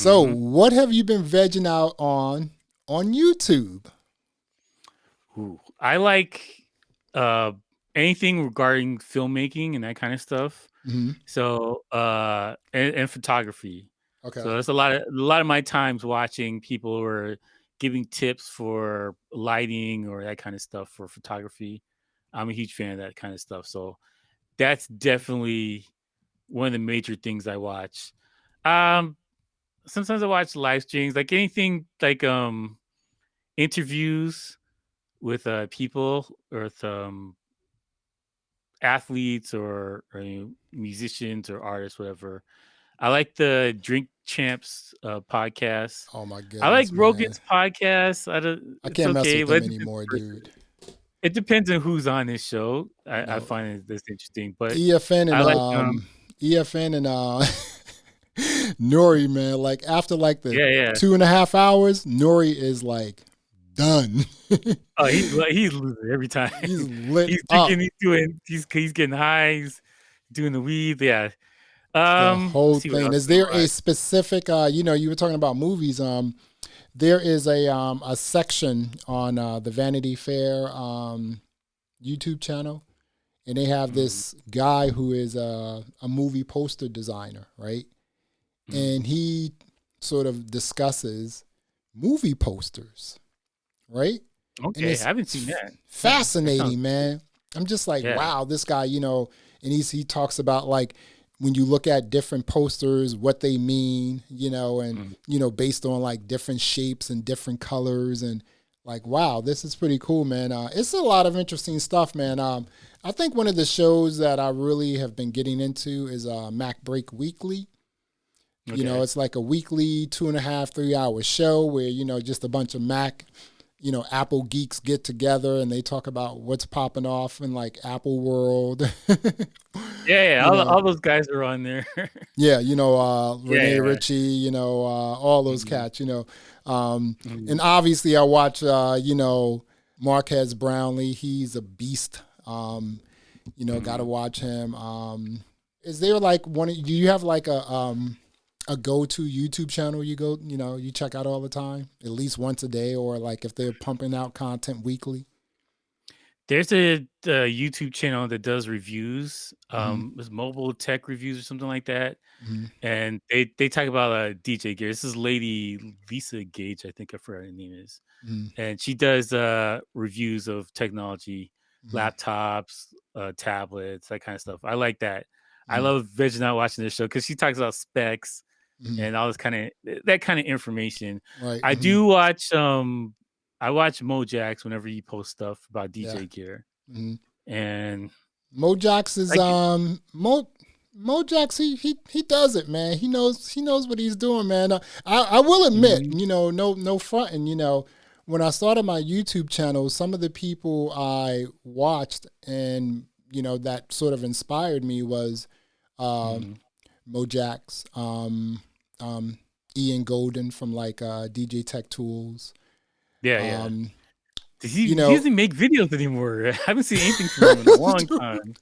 So, what have you been vegging out on YouTube? Ooh, I like anything regarding filmmaking and that kind of stuff. Hmm. So, and photography. So Okay. there's a lot of my times watching people who are giving tips for lighting or that kind of stuff for photography. I'm a huge fan of that kind of stuff. So that's definitely one of the major things I watch. Um, Sometimes I watch live streams, like anything like interviews with people or with athletes or musicians or artists, whatever. I like the Drink Champs podcast. Oh my I like goodness, man. Rogan's podcast. I don't, I it's can't mess okay, with but them anymore, dude. it depends on who's on this show. I No. find it this interesting, but EFN I and like EFN and Nori, man. Like after like the yeah. 2.5 hours, Nori is like done. Oh, he's losing every time. He's lit He's up. drinking. He's getting high. He's doing the weed. Yeah. The whole Let's see what thing. else Is we there a watch. specific you were talking about movies, there is a section on the Vanity Fair YouTube channel, and they have Mm, this guy who is a movie poster designer, right? mm. And he sort of discusses movie posters, right? And Okay, I haven't seen that. That sounds fascinating, man. I'm just like, yeah. wow, this guy, and he talks about like when you look at different posters, what they mean, and Mm, based on like different shapes and different colors, and like, wow, this is pretty cool, man. It's a lot of interesting stuff, man. I think one of the shows that I really have been getting into is Mac Break Weekly. okay. It's like a weekly 2.5, 3 hour show where, just a bunch of Mac, Apple geeks get together and they talk about what's popping off in like Apple world. Yeah. you know, All those guys are on there. yeah, Renee Yeah. Ritchie, all those Mhm, cats, um, and mhm, obviously I watch, Marquez Brownlee. He's a beast. Got to mhm. watch him. Is there like do you have like a go-to YouTube channel you check out all the time, at least once a day, or like if they're pumping out content weekly? There's a YouTube channel that does reviews, Hmm. it's mobile tech reviews or something like that, Hmm. and they talk about, DJ gear. This is lady Lisa Gage, I think I forgot her name is, Hmm. and she does, reviews of technology, Hmm. laptops, tablets, that kinda stuff. I like that. I Hmm. love vegging out watching this show because she talks about specs Hmm. and all this kinda that kinda information. Right. I Hmm. do watch, I watch Mojax whenever he posts stuff about Yeah. DJ gear, Hmm. and Mojax is like Mojax. He does it, man. He knows what he's doing, man. I will admit, mhm, no fronting. When I started my YouTube channel, some of the people I watched and that sort of inspired me was um, mhm. Mojax, um, Ian Golden from like DJ Tech Tools. Yeah. Um, He you he know, doesn't make videos anymore. I haven't seen anything from him in a long time.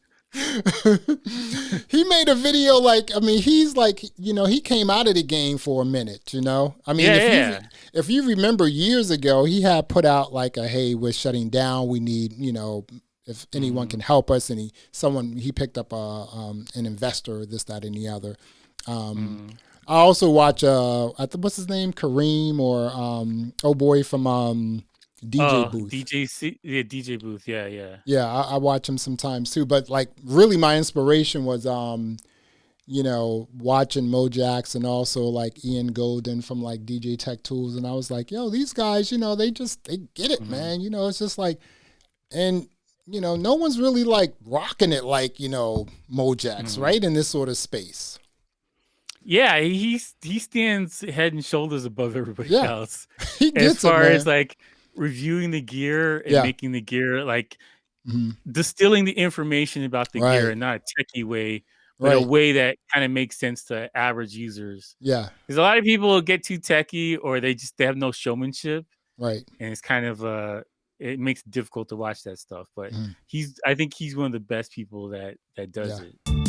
he made a video like, I mean, he's like, he came out of the game for a minute. I mean, Yeah. if you remember years ago, he had put out like a, hey, we're shutting down, we need, if anyone Mhm, can help us, and he picked up an investor, this, that, and the other. um mhm. I also watch what's his name, Kareem, or oh boy from DJ Oh, Booth. DJ Booth, yeah. Yeah, I watch him sometimes too. But like, really, my inspiration was, watching Mojax, and also like Ian Golden from like DJ Tech Tools, and I was like, yo, these guys, they get it, Mhm, man. It's just like, and no one's really like rocking it like Mojax, mhm. right, in this sort of space. Yeah, he stands head and shoulders above everybody Yeah, else he as gets it, far as, man. like, reviewing the gear and Yeah. making the gear, like, Hmm. distilling the information about the gear Right. in not a techie way, but a Right. way that kinda makes sense to average users. Yeah. Because a lot of people get too techy or they have no showmanship, Right. and it's kind of, it makes it difficult to watch that stuff, but Mhm. I think he's one of the best people that does Yeah. it.